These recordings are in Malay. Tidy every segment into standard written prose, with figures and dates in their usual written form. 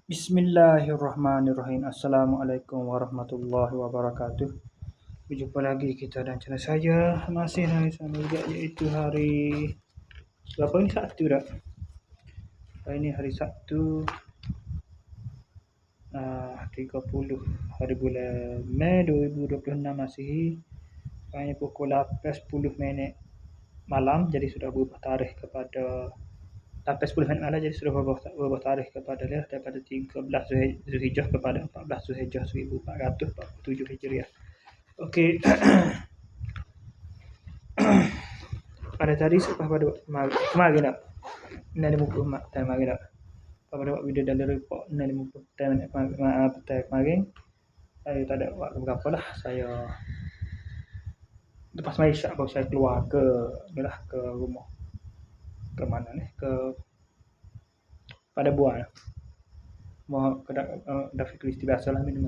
Bismillahirrahmanirrahim. Assalamualaikum warahmatullahi wabarakatuh. Berjumpa lagi kita dan channel saya. Masih hari sama juga, iaitu hari berapa ni, Sabtu dah. Hari ni hari Sabtu 30 hari bulan Mei 2026 Masihi. Sekarang pukul 8.10 malam, jadi sudah berubah tarikh kepada 8.10 malam, jadi sudah berubah tarikh kepada daripada 13 Zulhijjah kepada 14 Zulhijjah 1447 Hijriah. Okey. Pada tadi pada kemarin tak? Ini muka mak time kemarin tak? Pada buat video dalam report ini muka time kemarin. Saya tak ada buat berapa lah. Saya lepas mai isyak baru saya keluar ke rumah. Ke mana ni? Ke pada buah. Mau ke dah fikir biasa lah, minum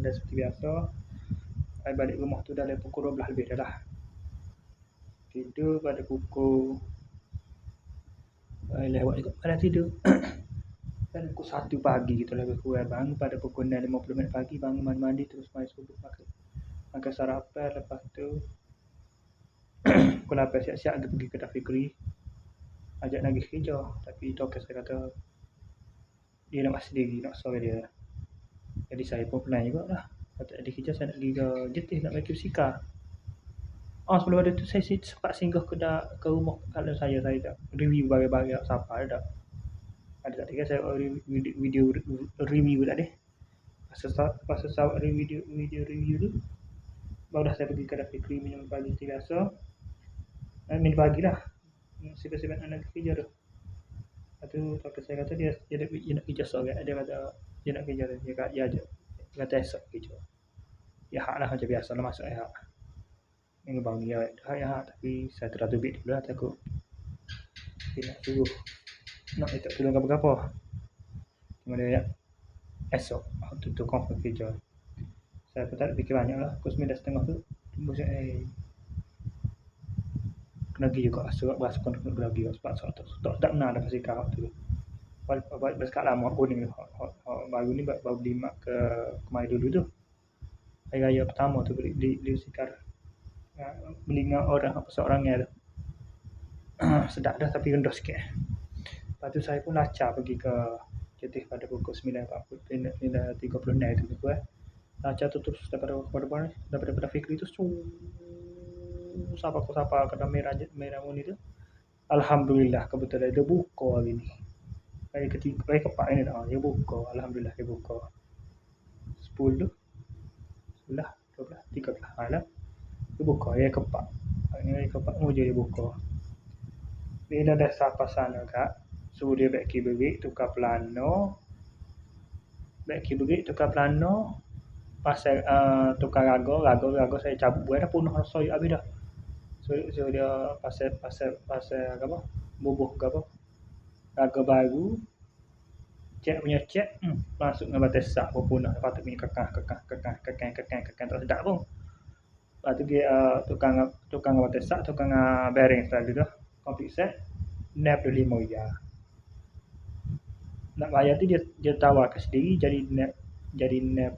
dah seperti biasa. Saya balik rumah tu dah pukul 12 lebih dah. Tidur pada pukul lewat juga pada tidur. Dan pukul 1 pagi gitu lebih kurang, bangun pada pukul 6.50 pagi, bangun mandi terus mai subuh makan sarapan. Lepas tu pukul 8 siap-siap dia pergi ke Dafikri, ajak nak pergi kerja, tapi tokes saya kata dia nak masuk sendiri, nak sore dia. Jadi saya pun plan juga lah, kata ada kerja saya nak pergi ke Jetih nak bagi bersika. Sebelum ada tu saya sempat singgah ke rumah kalau saya tak review barang-barang siapa ada tak dia saya video review tadi. Pasal saya video review tu baru dah saya pergi ke Dafikri minum pagi biasa. Minum pagi lah. Sibuk-sibuk nak kerja tu. Lepas tu saya kata dia nak kerja sore. Dia kata dia nak kerja, dia aja. Dia kata esok kerja. Ya hak lah macam biasa lah, masuk hak. Minggu bang dia ya, tapi saya terlatubik dulu lah, takut dia nak suruh nak minta tolong apa-apa. Cuma dia esok waktu tu confirm kerja. Saya pun tak fikir banyak lah. Pukul 9.30 tu tunggu saya kena pergi juga surat berasukan kena pergi juga sebab tak benar dah pasal kau tu. Bersekat lama kuning baru ni baru beli mak ke kemari dulu tu. Hari raya pertama tu beli sikar. Beli dengan orang seorangnya tu. Sedap dah tapi rendah sikit. Lepas tu saya pun lacak pergi ke Jetih pada pukul 9.36 tu tu. Lacak tu terus daripada Fikri tu sapa kata merah muni tu. Alhamdulillah kebetulan dia buka hari ni. Hari ketiga, hari keempat ini dah dia buka. Alhamdulillah dia buka 10, 11, 12, 13 malam dia buka hari keempat. Hari keempat je dia buka. Bila dah sampai sana kak, suruh dia baik kibrit tukar plano. Pasal tukar rago saya cabut buat dah penuh soy habis dah. So dia pasal apa? Bubuh ke apa? Rago baru. Cek masuk dengan batas sak pun punah. Lepas tu punya kekang tak sedap pun. Lepas tu dia tukang batas sak, tukang bearing sekali tu. Complete set. Nap 5 ya. Nak bayar tu dia tawarkan sendiri jadi nap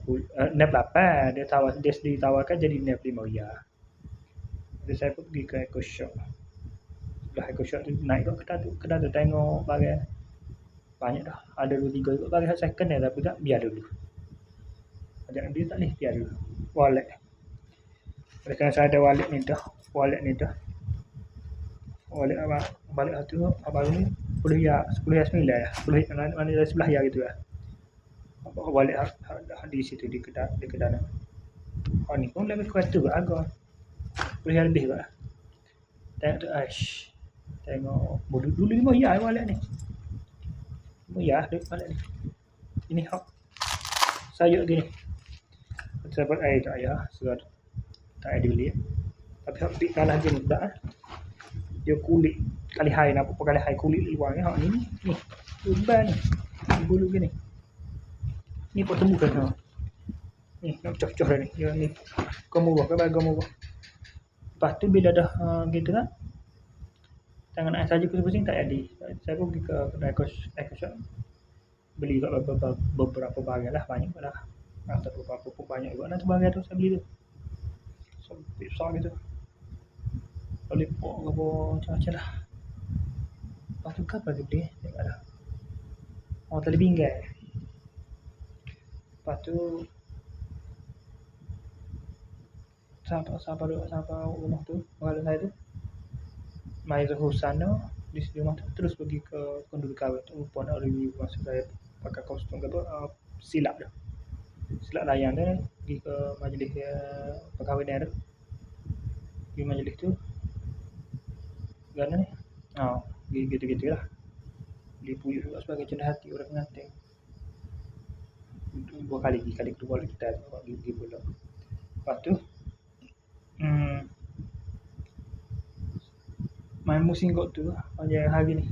8. Dia sendiri tawarkan jadi nap 5 ya. Jadi saya pun pergi ke Eco Shop. Sebelah Eco Shop tu naik ke kedai tu tengok barang banyak dah. Ada 2-3 juga barang second ni, tapi tak biar dulu. Ajak dia tak boleh biar dulu. Wallet. Oleh kerana saya ada wallet ni dah. Wallet apa? Balik satu baru ni 10 ya 9 ya. 10 mana dari sebelah ya gitu lah. Wallet di situ di kedai ni. Ni pun lebih kuat tu agak. 10 lebih juga. Tengok tu tengok dulu 5 ya wallet ni. 5 ya wallet ni. Ini hak saya gini. Saya buat tak ya surat tak ada beli. Tapi hak big kalah je ni tak. Dia kulit kali hai nak apa kali hai kulit luar ni hak ni umban ni bulu gini ni pot temu kan ni nak cof-cof dah ni dia ni murah ke bagai murah. Lepas tu bila dah gitu kan tangan air saja pusing tak jadi. Saya pun pergi ke Eco Shop beli kat beberapa barang lah, banyak lah. Tak beberapa pun banyak juga lah tu barang tu saya beli tu. Sampai besar gitu. Lollipop ke apa macam-macam lah. Lepas tu kan apa dia beli? Tengok lah. Oh, tali pinggan. Lepas tu sampai rumah tu, orang saya tu mai Zuhur sana di rumah tu, terus pergi ke Kondulikarut tu, lupa nak review masa saya pakai kostum ke apa, silap dah. Silap layan dia pergi ke majlis perkahwinan tu. Pergi majlis tu gana ni. Pergi gitu-gitu lah. Beli puyuh juga sebagai cendah hati orang pengantin. Dua kali kedua kali kita pergi pula. Lepas tu main musim kot tu macam hari ni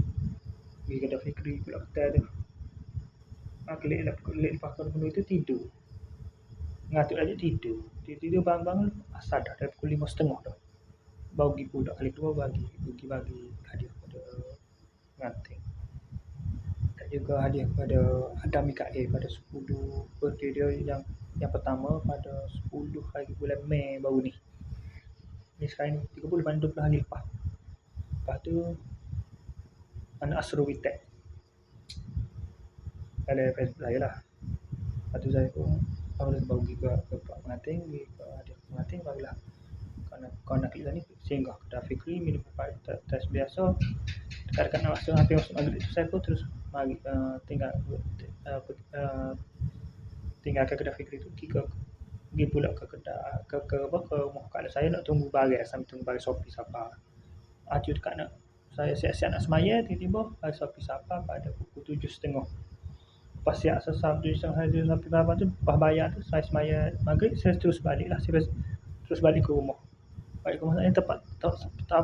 pergi kedai Fikri pula kedai tu. Kelik lepas kau penuh itu tidur, ngatuk aja tidur bangun asar dah dari pukul 5.30 dah baru pergi pula kali kedua bagi hadiah pada pengantin. Dan juga hadiah kepada Adam Mikael pada 10 birthday dia yang pertama pada 10 hari bulan Mei baru ni sekarang 30 pada 20 hari lepas. Lepas tu anak Asro Witek ada Facebook saya lah. Lepas tu saya pun baru pergi ke pengantin, pergi ke hadiah pengantin barulah kau nak klik ni singgah kedai Fikri minum test biasa. Dekat nak masuk hampir masuk maghrib tu saya pun terus mari tinggal ke kedai Fikri tu pergi pula ke kedai ke rumah kakak saya nak tunggu barang sambil tunggu barang Shopee siapa. Aju dekat nak saya siap-siap nak semaya, tiba-tiba barang Shopee siapa pada pukul 7.30. Lepas siap sesam 7.30 sampai berapa tu lepas bayar tu saya semaya maghrib, saya terus balik lah, saya terus balik ke rumah. Balik ke rumah saya tepat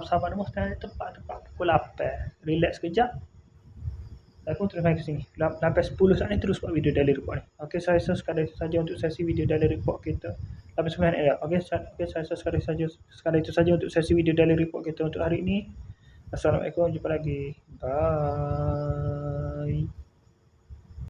sahabat rumah saya tepat pukul 8. Relax sekejap. Saya pun terus main ke sini. Sampai 10 saat ni terus buat video daily report ni. Okey, saya rasa sekadar itu saja untuk sesi video daily report kita. Sampai 9 minit dah. Okey, saya rasa sekadar itu saja untuk sesi video daily report kita untuk hari ini. Assalamualaikum, jumpa lagi. Bye.